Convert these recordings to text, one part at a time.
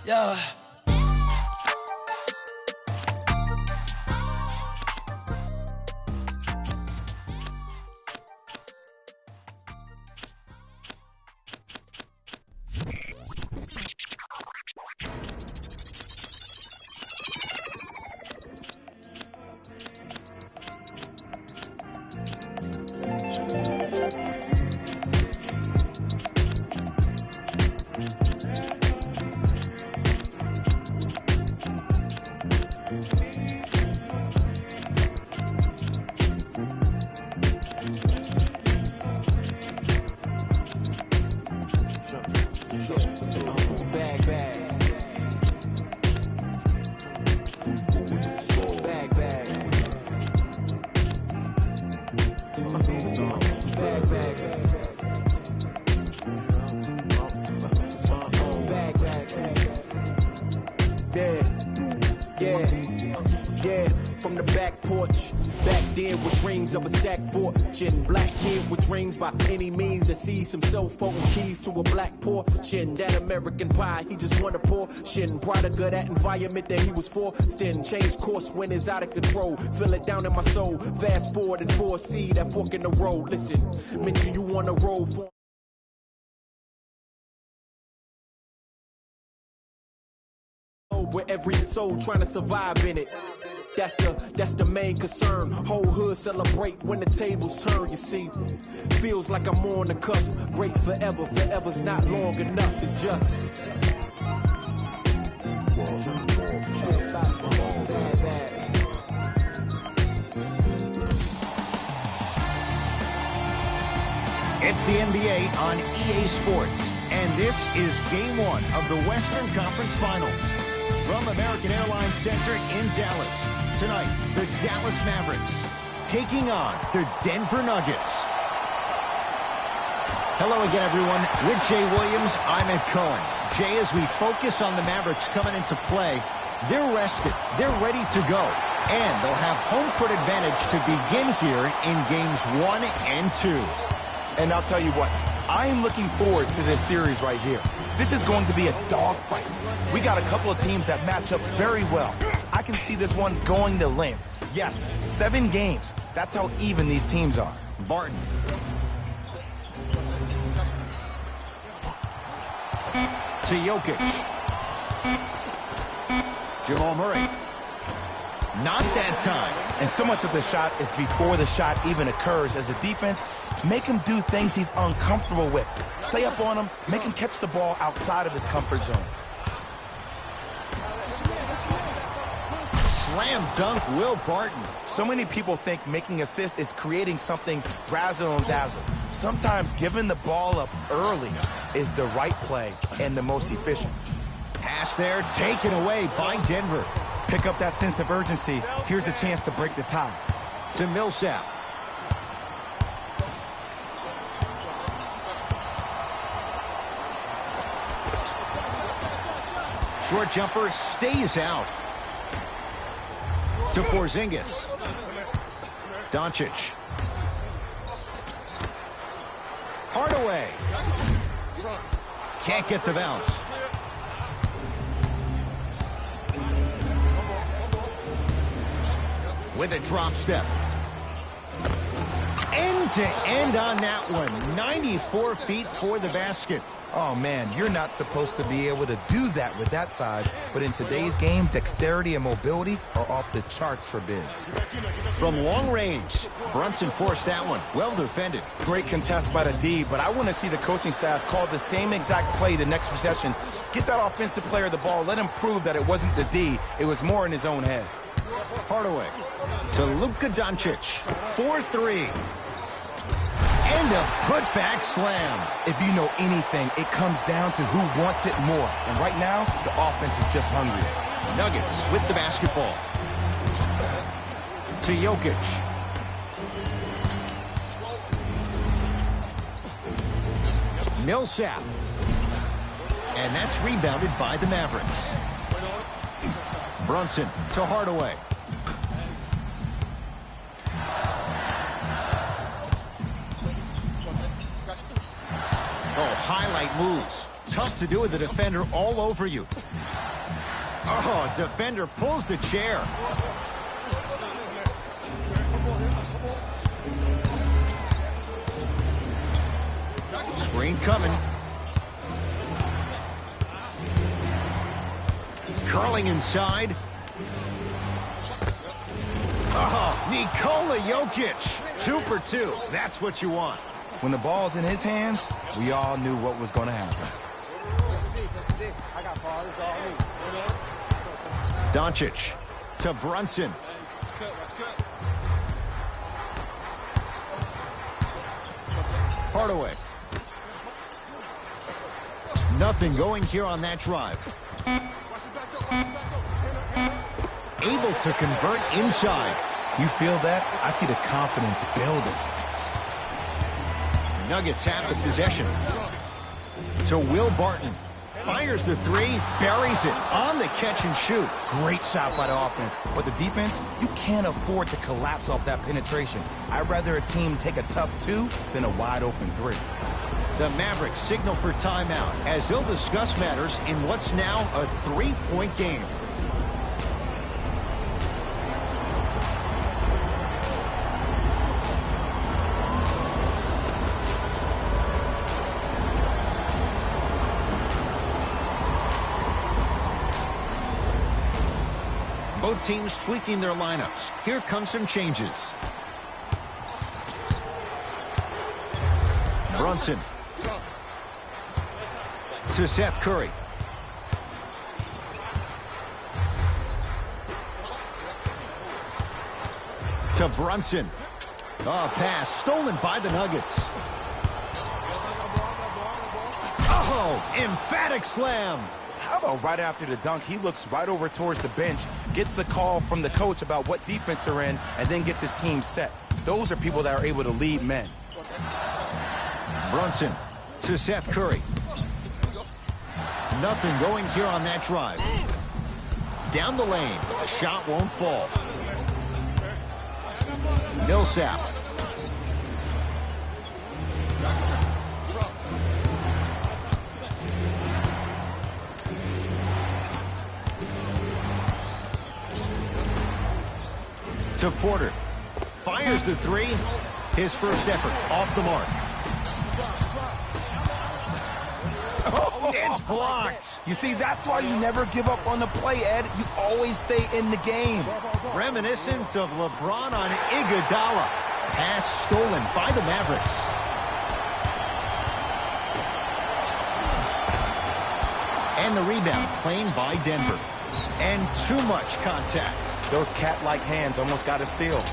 yeah. From the back porch, back then with dreams of a stacked fortune. Black kid with dreams by any means to seize some cell phone keys to a black portion. That American pie, he just wanna portion. Product of that environment that he was forced in. Change course when it's out of control. Feel it down in my soul. Fast forward and foresee that fork in the road. Listen, mention you wanna roll for where every soul trying to survive in it. That's the main concern. Whole hood celebrate when the tables turn, you see. Feels like I'm on the cusp. Great forever, forever's not long enough, it's just. It's the NBA on EA Sports, and this is Game 1 of the Western Conference Finals. From American Airlines Center in Dallas, tonight, the Dallas Mavericks taking on the Denver Nuggets. Hello again, everyone. With Jay Williams, I'm Ed Cohen. Jay, as we focus on the Mavericks coming into play, they're rested, they're ready to go, and they'll have home court advantage to begin here in games 1 and 2. And I'll tell you what, I am looking forward to this series right here. This is going to be a dogfight. We got a couple of teams that match up very well. I can see this one going to length. Yes, 7 games. That's how even these teams are. Barton. To Jokic. Jamal Murray. Not that time. And so much of the shot is before the shot even occurs. As a defense, make him do things he's uncomfortable with. Stay up on him, make him catch the ball outside of his comfort zone. Slam dunk, Will Barton. So many people think making assists is creating something razzle and dazzle. Sometimes giving the ball up early is the right play and the most efficient. Pass there, taken away by Denver. Pick up that sense of urgency. Here's a chance to break the tie. To Millsap. Short jumper stays out. To Porzingis. Doncic. Hardaway. Can't get the bounce. With a drop step. End to end on that one. 94 feet for the basket. Oh, man, you're not supposed to be able to do that with that size. But in today's game, dexterity and mobility are off the charts for bigs. From long range, Brunson forced that one. Well defended. Great contest by the D, but I want to see the coaching staff call the same exact play the next possession. Get that offensive player the ball. Let him prove that it wasn't the D. It was more in his own head. Hardaway to Luka Doncic. 4-3. And a putback slam. If you know anything, it comes down to who wants it more. And right now, the offense is just hungry. Nuggets with the basketball. To Jokic. Millsap. And that's rebounded by the Mavericks. Brunson to Hardaway. Oh, highlight moves tough to do with the defender all over you. Oh, defender pulls the chair. Screen coming. Curling inside. Oh, Nikola Jokic. 2 for 2. That's what you want. When the ball's in his hands, we all knew what was going to happen. Doncic to Brunson. Hardaway. Nothing going here on that drive. Able to convert inside. You feel that? I see the confidence building. Nuggets have the possession. To Will Barton. Fires the three, buries it on the catch and shoot. Great shot by the offense. But the defense, you can't afford to collapse off that penetration. I'd rather a team take a tough 2 than a wide open 3. The Mavericks signal for timeout as they'll discuss matters in what's now a 3-point game. Both teams tweaking their lineups. Here come some changes. Brunson. To Seth Curry. To Brunson. Oh, pass stolen by the Nuggets. Oh, emphatic slam. How about right after the dunk, he looks right over towards the bench, gets a call from the coach about what defense they're in, and then gets his team set. Those are people that are able to lead men. Brunson to Seth Curry. Nothing going here on that drive. Down the lane. The shot won't fall. Millsap. To Porter. Fires the three. His first effort off the mark. Oh, it's blocked. You see, that's why you never give up on the play, Ed. You always stay in the game. Reminiscent of LeBron on Iguodala. Pass stolen by the Mavericks. And the rebound claimed by Denver. And too much contact. Those cat-like hands almost got a steal.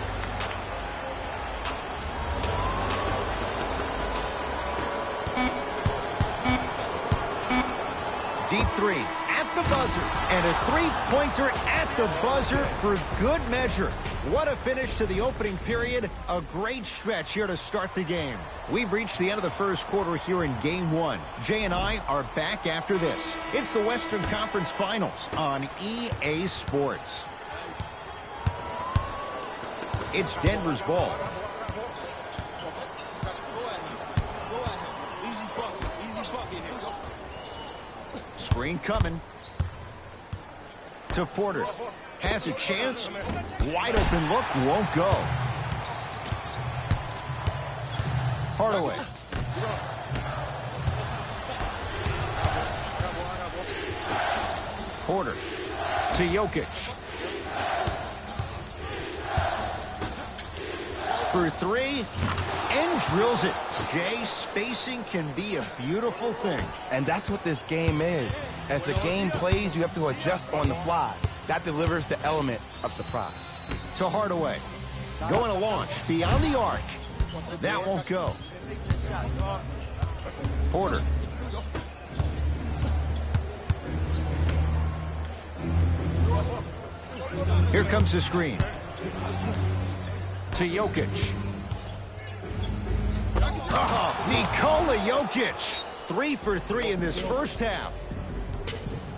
Deep three at the buzzer. And a three-pointer at the buzzer for good measure. What a finish to the opening period. A great stretch here to start the game. We've reached the end of the first quarter here in Game 1. Jay and I are back after this. It's the Western Conference Finals on EA Sports. It's Denver's ball. Screen coming. To Porter. Has a chance. Wide open look. Won't go. Hardaway. Porter. To Jokic. For three, and drills it. Jay, spacing can be a beautiful thing. And that's what this game is. As the game plays, you have to adjust on the fly. That delivers the element of surprise. To Hardaway. Going to launch beyond the arc. That won't go. Porter. Here comes the screen. To Jokic. Oh, Nikola Jokic. 3 for 3 in this first half.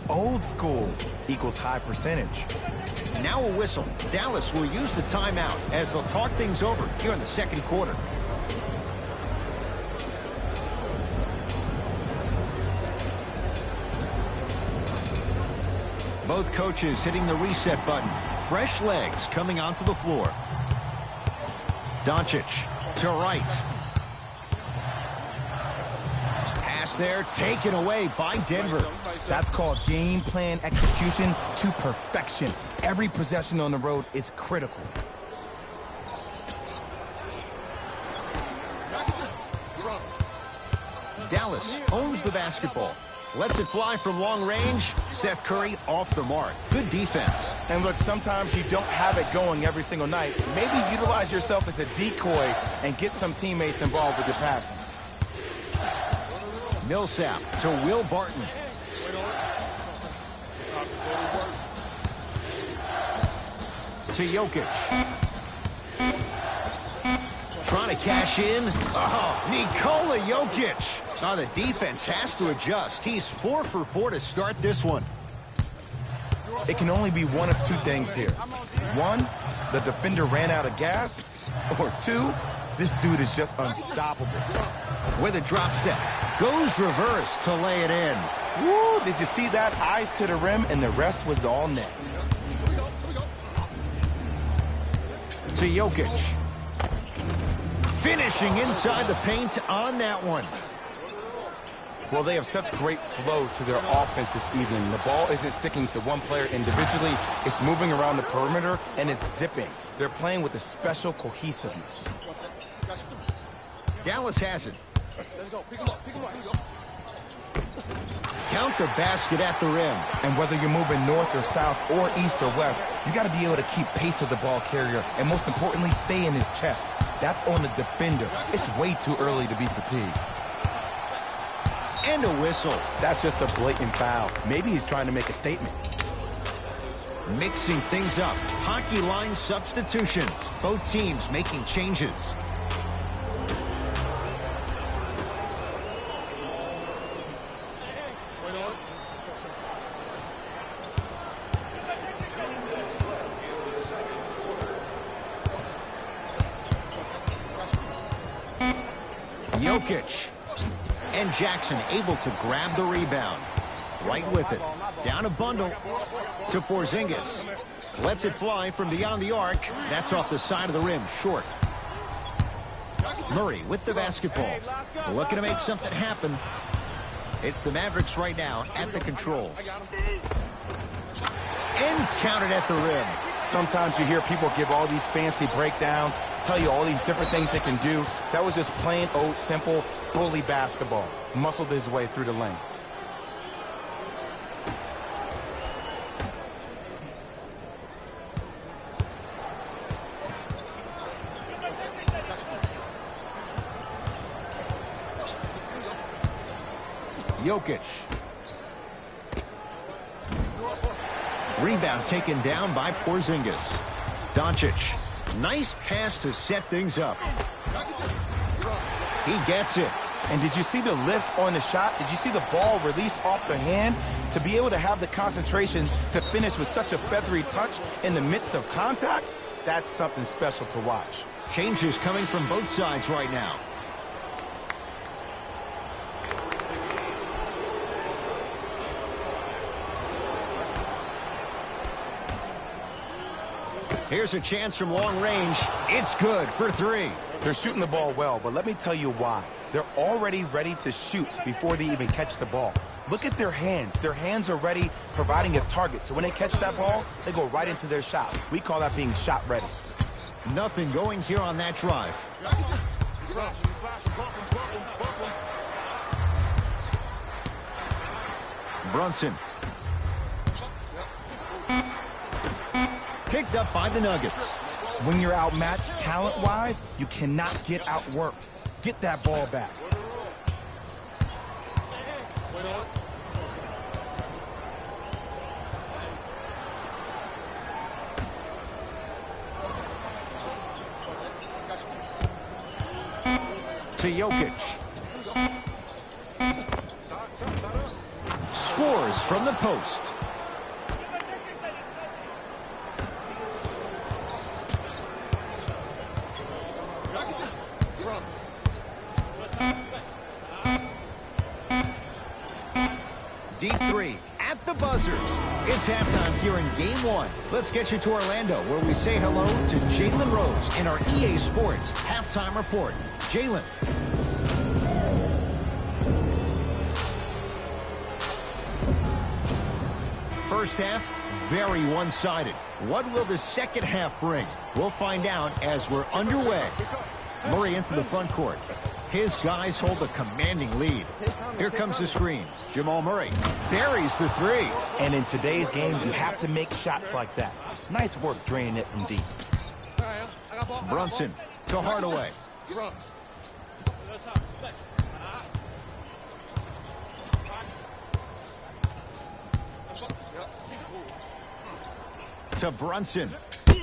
Old school equals high percentage. Now a whistle. Dallas will use the timeout as they'll talk things over here in the second quarter. Both coaches hitting the reset button. Fresh legs coming onto the floor. Doncic to right. Pass there, taken away by Denver. That's called game plan execution to perfection. Every possession on the road is critical. Dallas owns the basketball. Lets it fly from long range. Seth Curry off the mark. Good defense. And look, sometimes you don't have it going every single night. Maybe utilize yourself as a decoy and get some teammates involved with your passing. Millsap to Will Barton. To Jokic. Trying to cash in. Oh, Nikola Jokic. Oh, the defense has to adjust. He's 4 for 4 to start this one. It can only be one of two things here. One, the defender ran out of gas. Or two, this dude is just unstoppable. With a drop step. Goes reverse to lay it in. Woo, did you see that? Eyes to the rim, and the rest was all net. To Jokic. Finishing inside the paint on that one. Well, they have such great flow to their offense this evening. The ball isn't sticking to one player individually. It's moving around the perimeter, and it's zipping. They're playing with a special cohesiveness. Dallas has it. Count the basket at the rim. And whether you're moving north or south or east or west, you got to be able to keep pace with the ball carrier and, most importantly, stay in his chest. That's on the defender. It's way too early to be fatigued. And a whistle. That's just a blatant foul. Maybe he's trying to make a statement. Mixing things up. Hockey line substitutions. Both teams making changes. Jokic. And Jackson able to grab the rebound. Right with it. Down a bundle to Porzingis. Lets it fly from beyond the arc. That's off the side of the rim, short. Murray with the basketball. Looking to make something happen. It's the Mavericks right now at the controls. And counted at the rim. Sometimes you hear people give all these fancy breakdowns, tell you all these different things they can do. That was just plain old simple bully basketball. Muscled his way through the lane. Jokic. Rebound taken down by Porzingis. Doncic. Nice pass to set things up. He gets it. And did you see the lift on the shot? Did you see the ball release off the hand? To be able to have the concentration to finish with such a feathery touch in the midst of contact, that's something special to watch. Changes coming from both sides right now. Here's a chance from long range. It's good for three. They're shooting the ball well, but let me tell you why. They're already ready to shoot before they even catch the ball. Look at their hands. Their hands are ready, providing a target. So when they catch that ball, they go right into their shots. We call that being shot ready. Nothing going here on that drive. Brunson. Picked up by the Nuggets. When you're outmatched talent-wise, you cannot get outworked. Get that ball back. To Jokic. Scores from the post. Deep three. at the buzzer. It's halftime here in Game 1. Let's get you to Orlando, where we say hello to Jalen Rose in our EA Sports Halftime Report. Jalen. First half, very one-sided. What will the second half bring? We'll find out as we're underway. Murray into the front court. His guys hold a commanding lead. Here comes the screen. Jamal Murray buries the three. And in today's game, you have to make shots like that. Nice work draining it from deep. Brunson to Hardaway. To Brunson.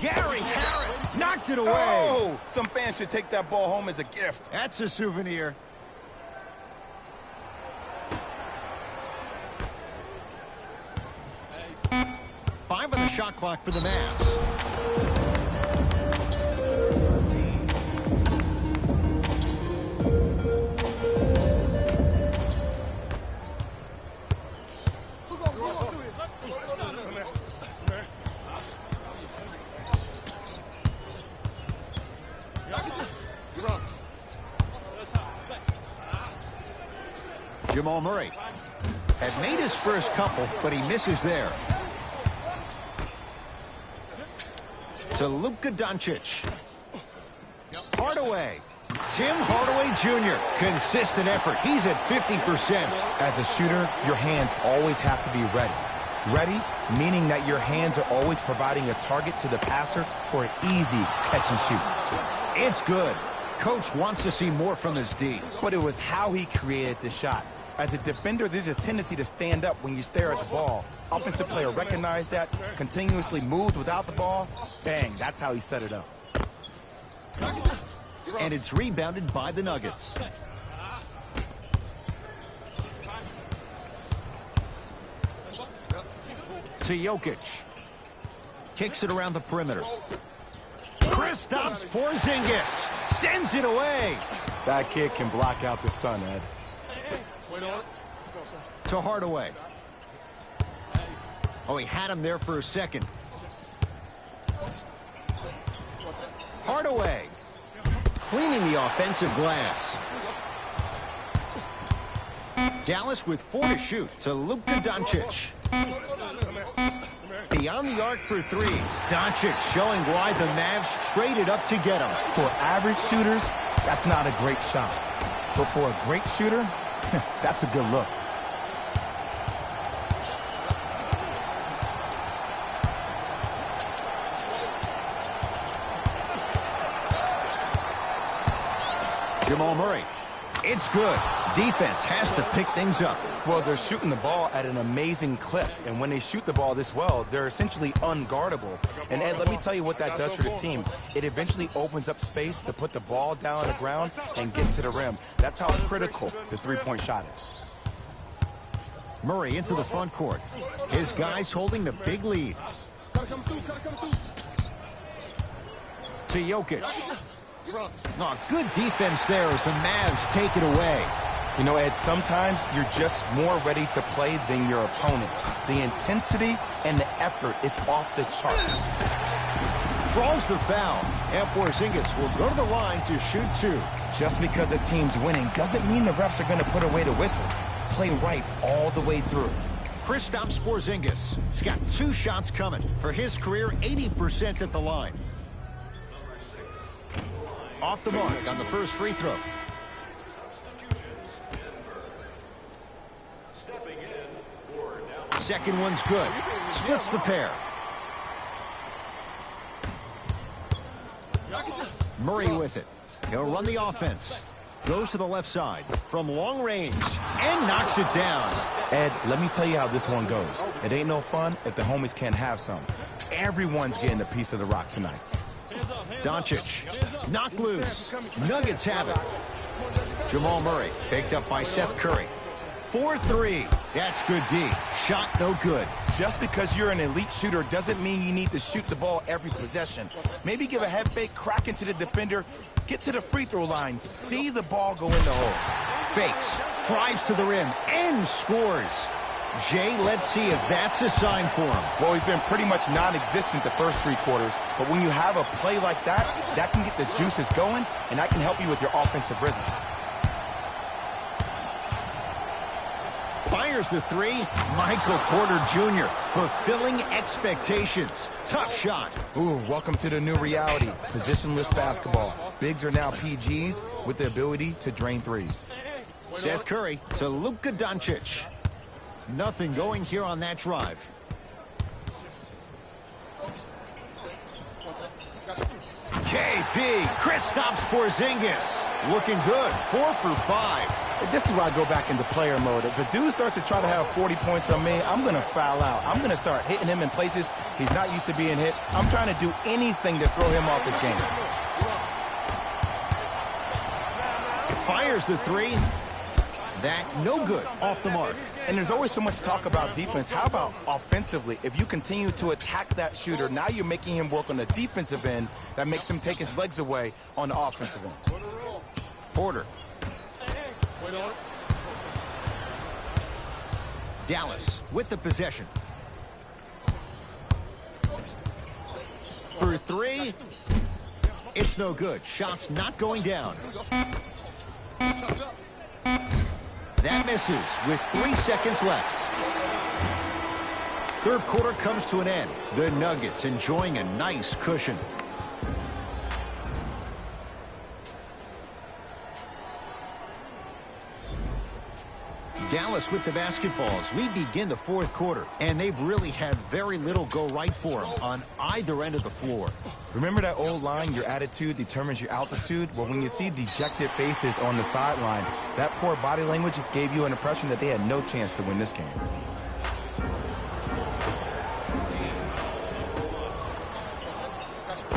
Gary Harris knocked it away. Oh, some fans should take that ball home as a gift. That's a souvenir. Five on the shot clock for the Mavs. Jamal Murray had made his first couple, but he misses there. To Luka Doncic. Hardaway. Tim Hardaway Jr. Consistent effort. He's at 50%. As a shooter, your hands always have to be ready. Ready, meaning that your hands are always providing a target to the passer for an easy catch and shoot. It's good. Coach wants to see more from his D. But it was how he created the shot. As a defender, there's a tendency to stand up when you stare at the ball. Offensive player recognized that, continuously moved without the ball. Bang, that's how he set it up. And it's rebounded by the Nuggets. To Jokic. Kicks it around the perimeter. Kristaps Porzingis sends it away. That kid can block out the sun, Ed. To Hardaway. Oh, he had him there for a second. Hardaway cleaning the offensive glass. Dallas with 4 to shoot. To Luka Doncic. Beyond the arc for 3. Doncic showing why the Mavs traded up to get him. For average shooters, that's not a great shot. But for a great shooter, that's a good look. Jamal Murray. It's good. Defense has to pick things up. Well, they're shooting the ball at an amazing clip. And when they shoot the ball this well, they're essentially unguardable. And, Ed, let me tell you what that does for the team. It eventually opens up space to put the ball down on the ground and get to the rim. That's how critical the three-point shot is. Murray into the front court. His guys holding the big lead. To Jokic. Oh, good defense there as the Mavs take it away. You know, Ed, sometimes you're just more ready to play than your opponent. The intensity and the effort is off the charts. Draws the foul. And Porzingis will go to the line to shoot 2. Just because a team's winning doesn't mean the refs are going to put away the whistle. Play right all the way through. Kristaps Porzingis. He's got 2 shots coming. For his career, 80% at the line. Off the mark on the first free throw. Second one's good. Splits the pair. Murray with it. He'll run the offense. Goes to the left side from long range and knocks it down. Ed, let me tell you how this one goes. It ain't no fun if the homies can't have some. Everyone's getting a piece of the rock tonight. Doncic knocked loose. Nuggets have it. Jamal Murray picked up by Seth Curry. 4-3. That's good D. Shot no good. Just because you're an elite shooter doesn't mean you need to shoot the ball every possession. Maybe give a head fake, crack into the defender, get to the free throw line, see the ball go in the hole. Fakes, drives to the rim, and scores. Jay, let's see if that's a sign for him. Well, he's been pretty much non-existent the first 3 quarters, but when you have a play like that, that can get the juices going, and that can help you with your offensive rhythm. Fires the 3. Michael Porter Jr. fulfilling expectations. Tough shot. Ooh, welcome to the new reality. Positionless basketball. Bigs are now PGs with the ability to drain threes. Seth Curry to Luka Doncic. Nothing going here on that drive. KP, Kristaps Porzingis. Looking good, 4 for 5. This is where I go back into player mode. If a dude starts to try to have 40 points on me, I'm going to foul out. I'm going to start hitting him in places he's not used to being hit. I'm trying to do anything to throw him off his game. Fires the 3. That no good, off the mark. And there's always so much talk about defense. How about offensively? If you continue to attack that shooter, now you're making him work on the defensive end. That makes him take his legs away on the offensive end. Porter. Dallas with the possession. For 3. It's no good. Shots not going down. That misses with 3 seconds left. Third quarter comes to an end. The Nuggets enjoying a nice cushion. Dallas with the basketballs. We begin the fourth quarter, and they've really had very little go right for them on either end of the floor. Remember that old line, your attitude determines your altitude? Well, when you see dejected faces on the sideline, that poor body language gave you an impression that they had no chance to win this game.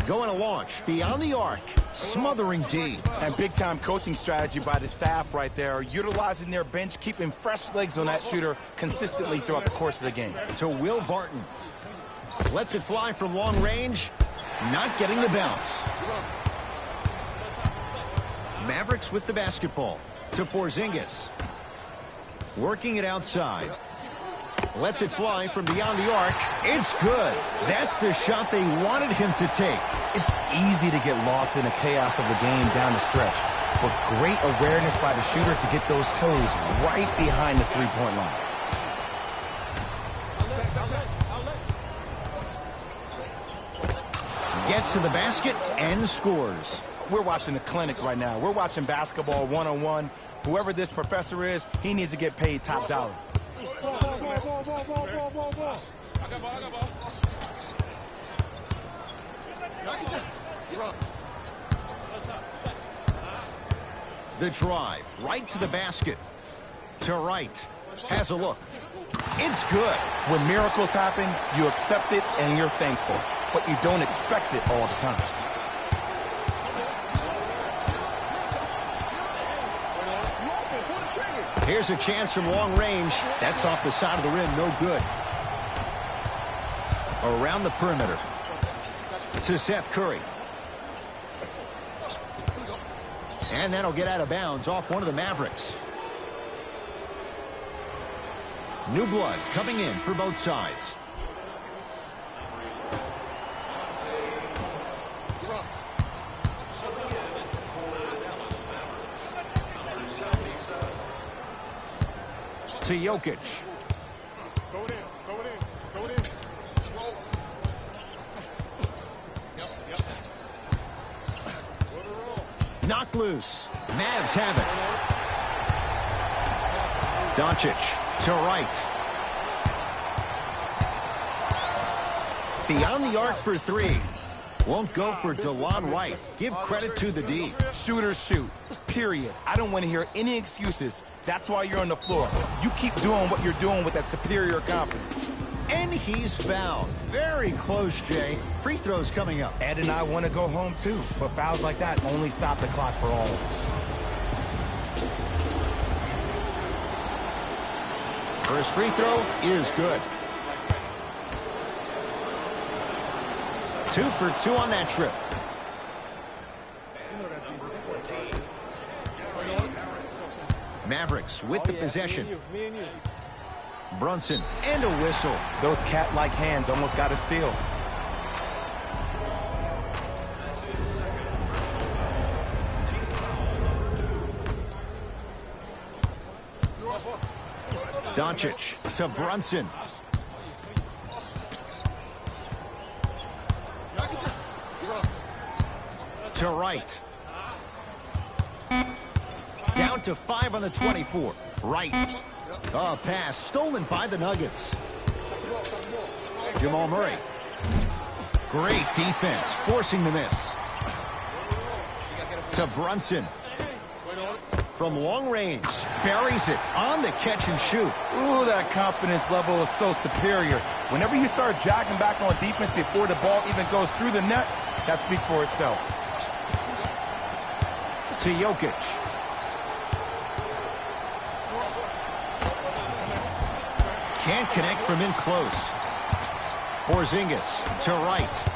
Going to launch beyond the arc, smothering D. And big-time coaching strategy by the staff right there, utilizing their bench, keeping fresh legs on that shooter consistently throughout the course of the game. To Will Barton. Lets it fly from long range. Not getting the bounce. Mavericks with the basketball. To Porzingis. Working it outside. Lets it fly from beyond the arc. It's good. That's the shot they wanted him to take. It's easy to get lost in the chaos of the game down the stretch, but great awareness by the shooter to get those toes right behind the three-point line. Gets to the basket and scores. We're watching a clinic right now. We're watching basketball one-on-one. Whoever this professor is, he needs to get paid top dollar. The drive, right to the basket. To right. Has a look. It's good. When miracles happen, you accept it and you're thankful, but you don't expect it all the time. Here's a chance from long range. That's off the side of the rim, no good. Around the perimeter. To Seth Curry. And that'll get out of bounds off one of the Mavericks. New blood coming in for both sides. To Jokic. Knocked loose. Mavs have it. Doncic to right. Beyond the arc for 3. Won't go for DeLon Wright. Give credit to the D. Shooters shoot. Period. I don't want to hear any excuses. That's why you're on the floor. You keep doing what you're doing with that superior confidence. And he's fouled. Very close, Jay. Free throws coming up. Ed and I want to go home too, but fouls like that only stop the clock for all of us. First free throw is good. 2 for 2 on that trip. Mavericks with the possession. Brunson, and a whistle. Those cat-like hands almost got a steal. Doncic to Brunson. To Wright. Down to 5 on the 24. Wright. A pass stolen by the Nuggets. Jamal Murray. Great defense, forcing the miss. To Brunson. From long range, buries it on the catch and shoot. Ooh, that confidence level is so superior. Whenever you start jogging back on defense before the ball even goes through the net, that speaks for itself. To Jokic. Can't connect from in close. Porzingis to Wright.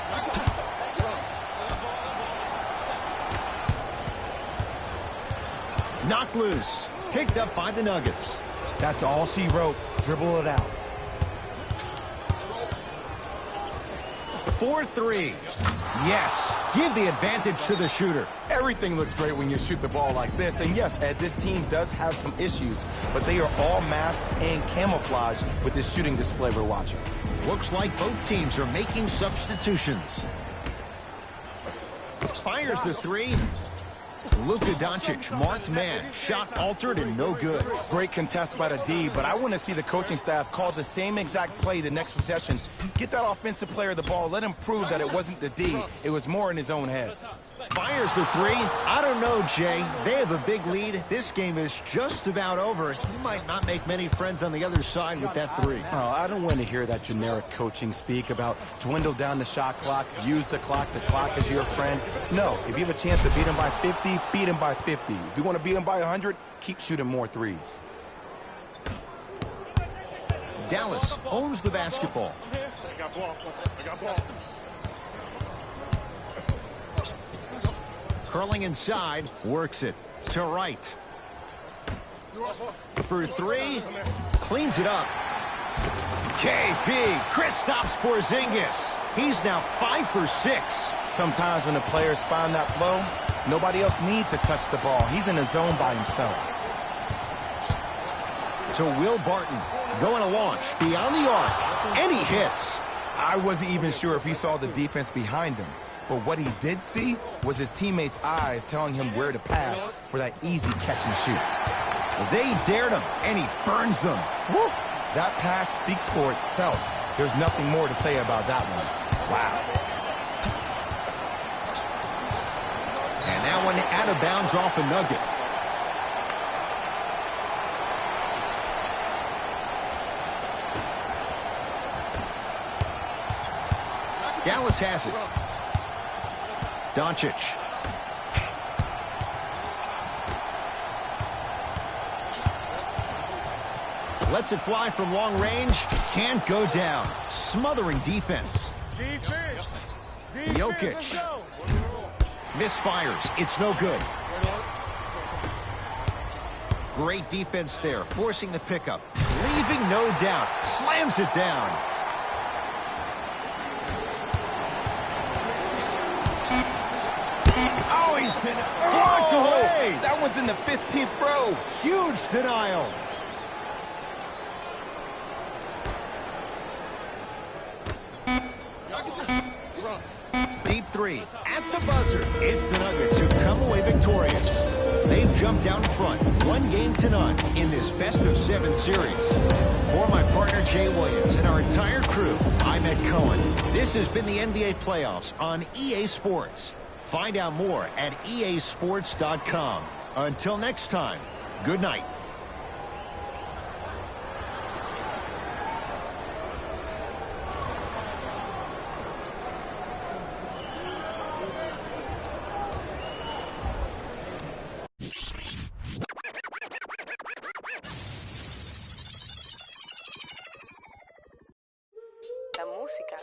Knocked loose. Picked up by the Nuggets. That's all she wrote. Dribble it out. 4-3. Yes. Give the advantage to the shooter. Everything looks great when you shoot the ball like this. And yes, Ed, this team does have some issues, but they are all masked and camouflaged with this shooting display we're watching. Looks like both teams are making substitutions. Fires the three. Luka Doncic, marked man, shot altered and no good. Great contest by the D, but I want to see the coaching staff call the same exact play the next possession. Get that offensive player the ball. Let him prove that it wasn't the D. It was more in his own head. Fires the three. I don't know, Jay. They have a big lead. This game is just about over. You might not make many friends on the other side with that three. Oh, I don't want to hear that generic coaching speak about dwindle down the shot clock, use the clock is your friend. No, if you have a chance to beat him by 50, beat him by 50. If you want to beat him by 100, keep shooting more threes. Dallas owns the basketball. I got ball. Curling inside, works it to Wright. For three, cleans it up. KP, Kristaps Porzingis. He's now 5 for 6. Sometimes when the players find that flow, nobody else needs to touch the ball. He's in a zone by himself. To Will Barton, going to launch beyond the arc, and he hits. I wasn't even sure if he saw the defense behind him. But what he did see was his teammates' eyes telling him where to pass for that easy catch and shoot. They dared him, and he burns them. Woo! That pass speaks for itself. There's nothing more to say about that one. Wow. And that one out of bounds off a Nugget. Dallas has it. Doncic. Lets it fly from long range. Can't go down. Smothering defense. Jokic. Misfires. It's no good. Great defense there. Forcing the pickup. Leaving no doubt. Slams it down. Oh, he's blocked away. That one's in the 15th row. Huge denial. Deep three at the buzzer. It's the Nuggets who come away victorious. They've jumped down front 1-0 in this best-of-7 series. For my partner Jay Williams and our entire crew, I'm Ed Cohen. This has been the NBA playoffs on EA Sports. Find out more at easports.com. Until next time, good night. La música